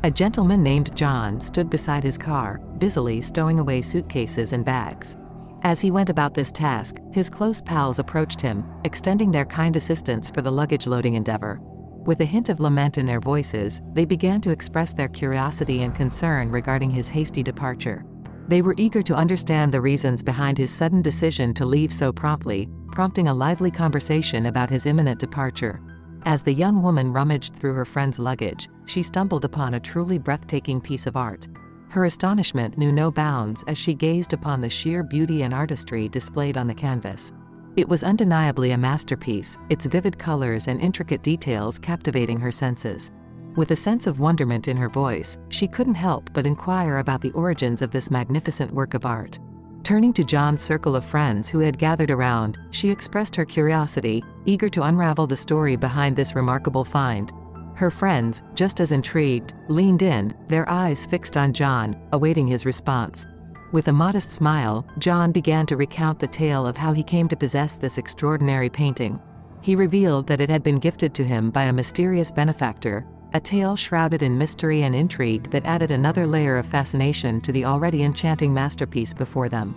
A gentleman named John stood beside his car, busily stowing away suitcases and bags. As he went about this task, his close pals approached him, extending their kind assistance for the luggage-loading endeavor. With a hint of lament in their voices, they began to express their curiosity and concern regarding his hasty departure. They were eager to understand the reasons behind his sudden decision to leave so promptly, prompting a lively conversation about his imminent departure. As the young woman rummaged through her friend's luggage, she stumbled upon a truly breathtaking piece of art. Her astonishment knew no bounds as she gazed upon the sheer beauty and artistry displayed on the canvas. It was undeniably a masterpiece, its vivid colors and intricate details captivating her senses. With a sense of wonderment in her voice, she couldn't help but inquire about the origins of this magnificent work of art. Turning to John's circle of friends who had gathered around, she expressed her curiosity, eager to unravel the story behind this remarkable find. Her friends, just as intrigued, leaned in, their eyes fixed on John, awaiting his response. With a modest smile, John began to recount the tale of how he came to possess this extraordinary painting. He revealed that it had been gifted to him by a mysterious benefactor, a tale shrouded in mystery and intrigue that added another layer of fascination to the already enchanting masterpiece before them.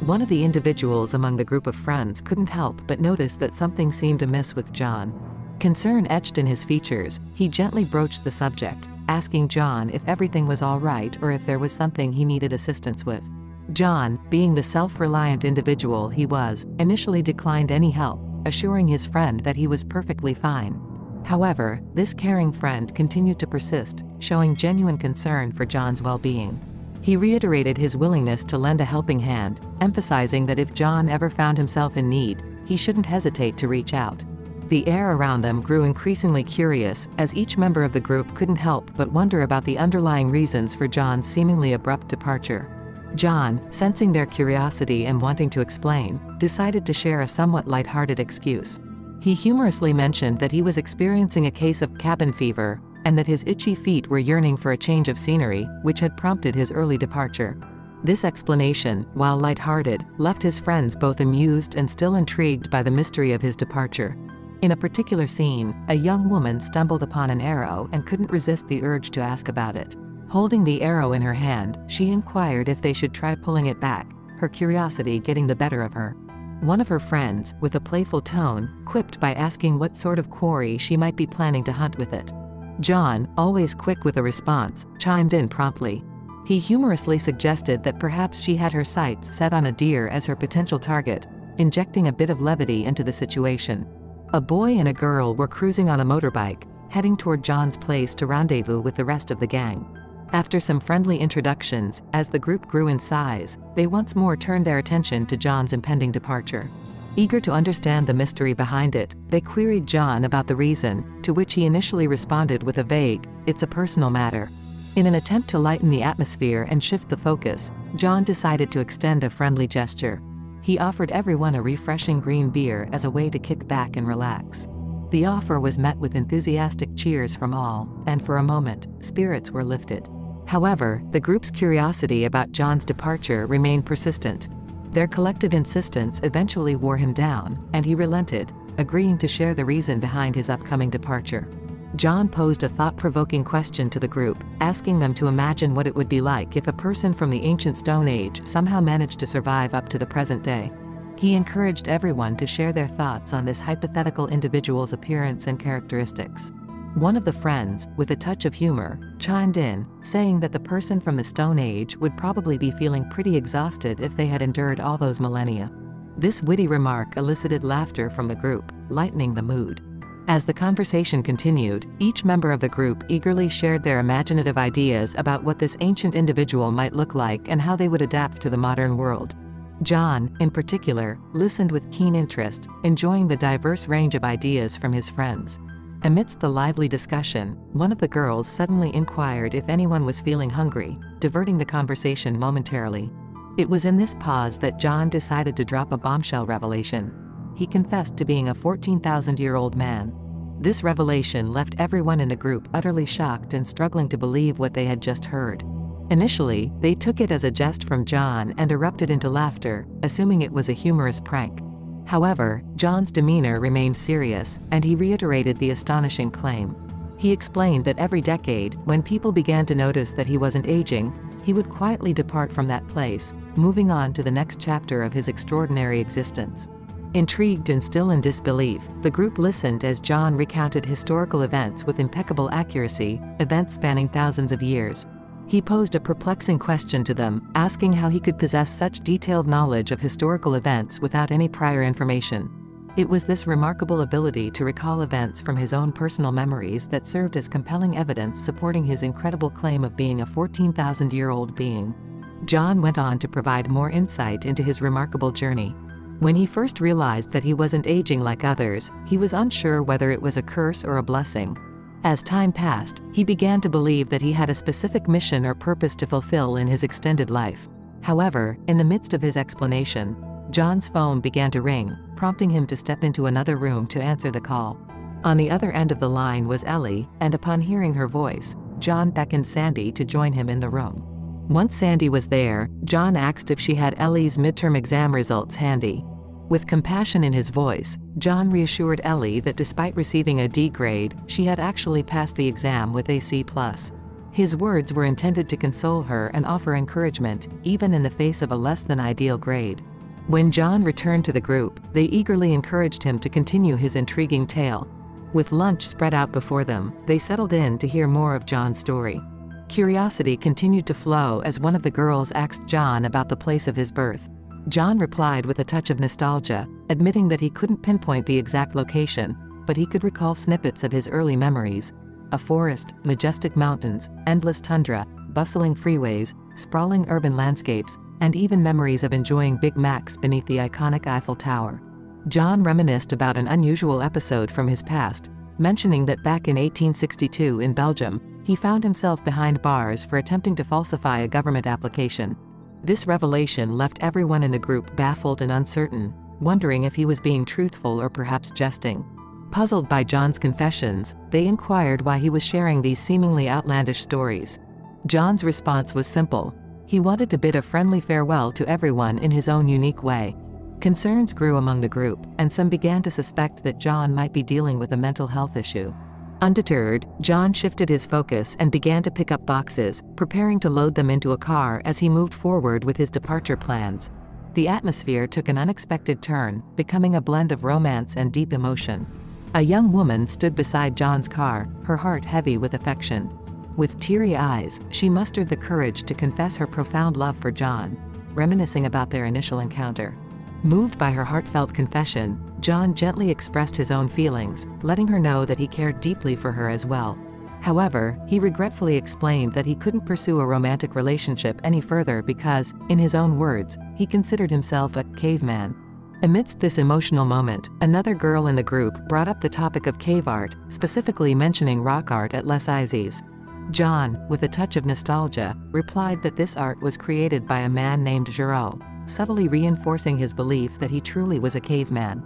One of the individuals among the group of friends couldn't help but notice that something seemed amiss with John. Concern etched in his features, he gently broached the subject, asking John if everything was all right or if there was something he needed assistance with. John, being the self-reliant individual he was, initially declined any help, assuring his friend that he was perfectly fine. However, this caring friend continued to persist, showing genuine concern for John's well-being. He reiterated his willingness to lend a helping hand, emphasizing that if John ever found himself in need, he shouldn't hesitate to reach out. The air around them grew increasingly curious, as each member of the group couldn't help but wonder about the underlying reasons for John's seemingly abrupt departure. John, sensing their curiosity and wanting to explain, decided to share a somewhat lighthearted excuse. He humorously mentioned that he was experiencing a case of cabin fever, and that his itchy feet were yearning for a change of scenery, which had prompted his early departure. This explanation, while lighthearted, left his friends both amused and still intrigued by the mystery of his departure. In a particular scene, a young woman stumbled upon an arrow and couldn't resist the urge to ask about it. Holding the arrow in her hand, she inquired if they should try pulling it back, her curiosity getting the better of her. One of her friends, with a playful tone, quipped by asking what sort of quarry she might be planning to hunt with it. John, always quick with a response, chimed in promptly. He humorously suggested that perhaps she had her sights set on a deer as her potential target, injecting a bit of levity into the situation. A boy and a girl were cruising on a motorbike, heading toward John's place to rendezvous with the rest of the gang. After some friendly introductions, as the group grew in size, they once more turned their attention to John's impending departure. Eager to understand the mystery behind it, they queried John about the reason, to which he initially responded with a vague, "It's a personal matter." In an attempt to lighten the atmosphere and shift the focus, John decided to extend a friendly gesture. He offered everyone a refreshing green beer as a way to kick back and relax. The offer was met with enthusiastic cheers from all, and for a moment, spirits were lifted. However, the group's curiosity about John's departure remained persistent. Their collective insistence eventually wore him down, and he relented, agreeing to share the reason behind his upcoming departure. John posed a thought-provoking question to the group, asking them to imagine what it would be like if a person from the ancient Stone Age somehow managed to survive up to the present day. He encouraged everyone to share their thoughts on this hypothetical individual's appearance and characteristics. One of the friends, with a touch of humor, chimed in, saying that the person from the Stone Age would probably be feeling pretty exhausted if they had endured all those millennia. This witty remark elicited laughter from the group, lightening the mood. As the conversation continued, each member of the group eagerly shared their imaginative ideas about what this ancient individual might look like and how they would adapt to the modern world. John, in particular, listened with keen interest, enjoying the diverse range of ideas from his friends. Amidst the lively discussion, one of the girls suddenly inquired if anyone was feeling hungry, diverting the conversation momentarily. It was in this pause that John decided to drop a bombshell revelation. He confessed to being a 14,000-year-old man. This revelation left everyone in the group utterly shocked and struggling to believe what they had just heard. Initially, they took it as a jest from John and erupted into laughter, assuming it was a humorous prank. However, John's demeanor remained serious, and he reiterated the astonishing claim. He explained that every decade, when people began to notice that he wasn't aging, he would quietly depart from that place, moving on to the next chapter of his extraordinary existence. Intrigued and still in disbelief, the group listened as John recounted historical events with impeccable accuracy, events spanning thousands of years. He posed a perplexing question to them, asking how he could possess such detailed knowledge of historical events without any prior information. It was this remarkable ability to recall events from his own personal memories that served as compelling evidence supporting his incredible claim of being a 14,000-year-old being. John went on to provide more insight into his remarkable journey. When he first realized that he wasn't aging like others, he was unsure whether it was a curse or a blessing. As time passed, he began to believe that he had a specific mission or purpose to fulfill in his extended life. However, in the midst of his explanation, John's phone began to ring, prompting him to step into another room to answer the call. On the other end of the line was Ellie, and upon hearing her voice, John beckoned Sandy to join him in the room. Once Sandy was there, John asked if she had Ellie's midterm exam results handy. With compassion in his voice, John reassured Ellie that despite receiving a D grade, she had actually passed the exam with a C+. His words were intended to console her and offer encouragement, even in the face of a less-than-ideal grade. When John returned to the group, they eagerly encouraged him to continue his intriguing tale. With lunch spread out before them, they settled in to hear more of John's story. Curiosity continued to flow as one of the girls asked John about the place of his birth. John replied with a touch of nostalgia, admitting that he couldn't pinpoint the exact location, but he could recall snippets of his early memories: a forest, majestic mountains, endless tundra, bustling freeways, sprawling urban landscapes, and even memories of enjoying Big Macs beneath the iconic Eiffel Tower. John reminisced about an unusual episode from his past, mentioning that back in 1862 in Belgium, he found himself behind bars for attempting to falsify a government application. This revelation left everyone in the group baffled and uncertain, wondering if he was being truthful or perhaps jesting. Puzzled by John's confessions, they inquired why he was sharing these seemingly outlandish stories. John's response was simple. He wanted to bid a friendly farewell to everyone in his own unique way. Concerns grew among the group, and some began to suspect that John might be dealing with a mental health issue. Undeterred, John shifted his focus and began to pick up boxes, preparing to load them into a car as he moved forward with his departure plans. The atmosphere took an unexpected turn, becoming a blend of romance and deep emotion. A young woman stood beside John's car, her heart heavy with affection. With teary eyes, she mustered the courage to confess her profound love for John, reminiscing about their initial encounter. Moved by her heartfelt confession, John gently expressed his own feelings, letting her know that he cared deeply for her as well. However, he regretfully explained that he couldn't pursue a romantic relationship any further because, in his own words, he considered himself a caveman. Amidst this emotional moment, another girl in the group brought up the topic of cave art, specifically mentioning rock art at Les Izzy's. John, with a touch of nostalgia, replied that this art was created by a man named Giraud, subtly reinforcing his belief that he truly was a caveman.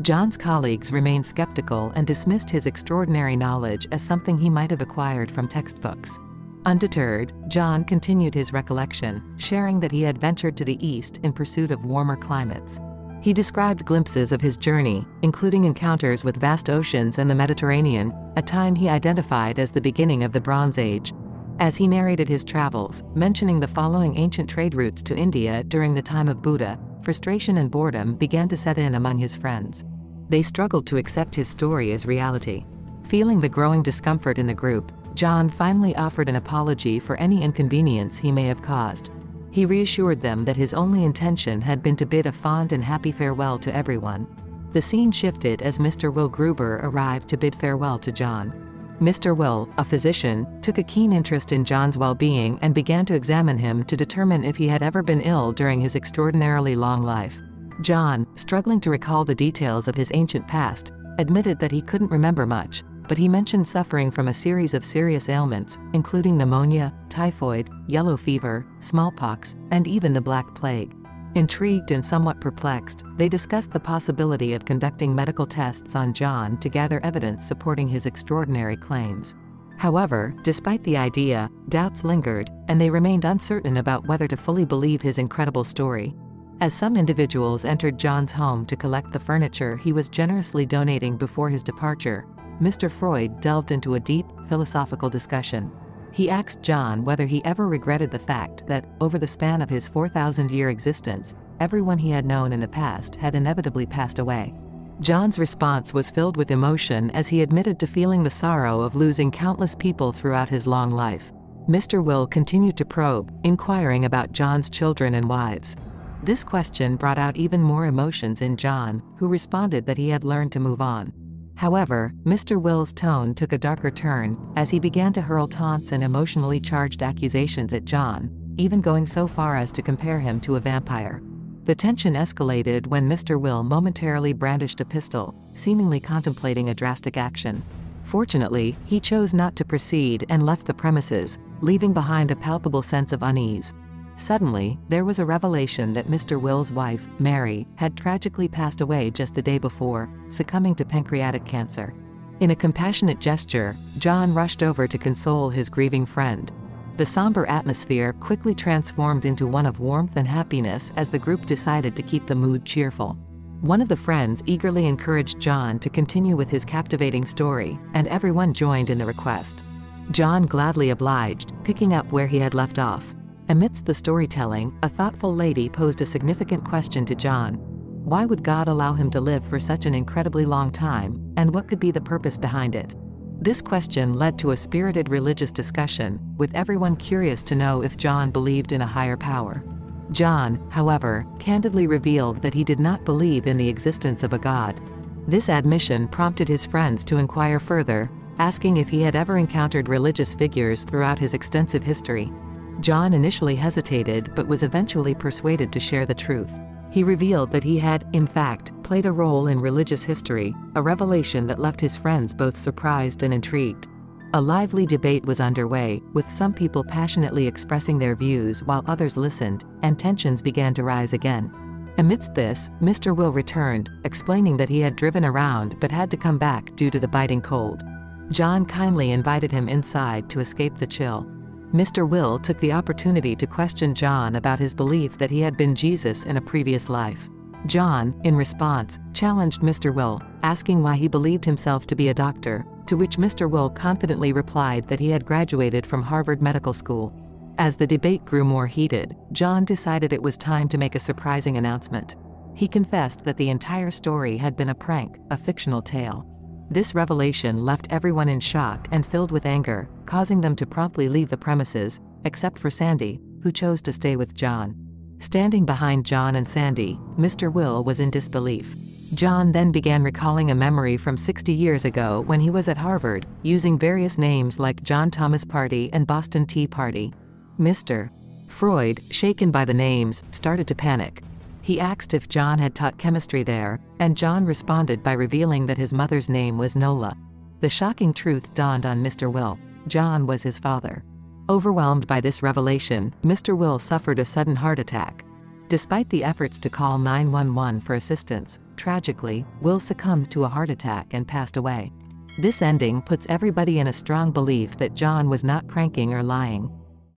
John's colleagues remained skeptical and dismissed his extraordinary knowledge as something he might have acquired from textbooks. Undeterred, John continued his recollection, sharing that he had ventured to the east in pursuit of warmer climates. He described glimpses of his journey, including encounters with vast oceans and the Mediterranean, a time he identified as the beginning of the Bronze Age. As he narrated his travels, mentioning the following ancient trade routes to India during the time of Buddha, frustration and boredom began to set in among his friends. They struggled to accept his story as reality. Feeling the growing discomfort in the group, John finally offered an apology for any inconvenience he may have caused. He reassured them that his only intention had been to bid a fond and happy farewell to everyone. The scene shifted as Mr. Will Gruber arrived to bid farewell to John. Mr. Will, a physician, took a keen interest in John's well-being and began to examine him to determine if he had ever been ill during his extraordinarily long life. John, struggling to recall the details of his ancient past, admitted that he couldn't remember much, but he mentioned suffering from a series of serious ailments, including pneumonia, typhoid, yellow fever, smallpox, and even the Black Plague. Intrigued and somewhat perplexed, they discussed the possibility of conducting medical tests on John to gather evidence supporting his extraordinary claims. However, despite the idea, doubts lingered, and they remained uncertain about whether to fully believe his incredible story. As some individuals entered John's home to collect the furniture he was generously donating before his departure, Mr. Freud delved into a deep, philosophical discussion. He asked John whether he ever regretted the fact that, over the span of his 4,000-year existence, everyone he had known in the past had inevitably passed away. John's response was filled with emotion as he admitted to feeling the sorrow of losing countless people throughout his long life. Mr. Will continued to probe, inquiring about John's children and wives. This question brought out even more emotions in John, who responded that he had learned to move on. However, Mr. Will's tone took a darker turn as he began to hurl taunts and emotionally charged accusations at John, even going so far as to compare him to a vampire. The tension escalated when Mr. Will momentarily brandished a pistol, seemingly contemplating a drastic action. Fortunately, he chose not to proceed and left the premises, leaving behind a palpable sense of unease. Suddenly, there was a revelation that Mr. Will's wife, Mary, had tragically passed away just the day before, succumbing to pancreatic cancer. In a compassionate gesture, John rushed over to console his grieving friend. The somber atmosphere quickly transformed into one of warmth and happiness as the group decided to keep the mood cheerful. One of the friends eagerly encouraged John to continue with his captivating story, and everyone joined in the request. John gladly obliged, picking up where he had left off. Amidst the storytelling, a thoughtful lady posed a significant question to John. Why would God allow him to live for such an incredibly long time, and what could be the purpose behind it? This question led to a spirited religious discussion, with everyone curious to know if John believed in a higher power. John, however, candidly revealed that he did not believe in the existence of a God. This admission prompted his friends to inquire further, asking if he had ever encountered religious figures throughout his extensive history. John initially hesitated but was eventually persuaded to share the truth. He revealed that he had, in fact, played a role in religious history, a revelation that left his friends both surprised and intrigued. A lively debate was underway, with some people passionately expressing their views while others listened, and tensions began to rise again. Amidst this, Mr. Will returned, explaining that he had driven around but had to come back due to the biting cold. John kindly invited him inside to escape the chill. Mr. Will took the opportunity to question John about his belief that he had been Jesus in a previous life. John, in response, challenged Mr. Will, asking why he believed himself to be a doctor, to which Mr. Will confidently replied that he had graduated from Harvard Medical School. As the debate grew more heated, John decided it was time to make a surprising announcement. He confessed that the entire story had been a prank, a fictional tale. This revelation left everyone in shock and filled with anger, causing them to promptly leave the premises, except for Sandy, who chose to stay with John. Standing behind John and Sandy, Mr. Will was in disbelief. John then began recalling a memory from 60 years ago when he was at Harvard, using various names like John Thomas Party and Boston Tea Party. Mr. Freud, shaken by the names, started to panic. He asked if John had taught chemistry there, and John responded by revealing that his mother's name was Nola. The shocking truth dawned on Mr. Will. John was his father. Overwhelmed by this revelation, Mr. Will suffered a sudden heart attack. Despite the efforts to call 911 for assistance, tragically, Will succumbed to a heart attack and passed away. This ending puts everybody in a strong belief that John was not pranking or lying.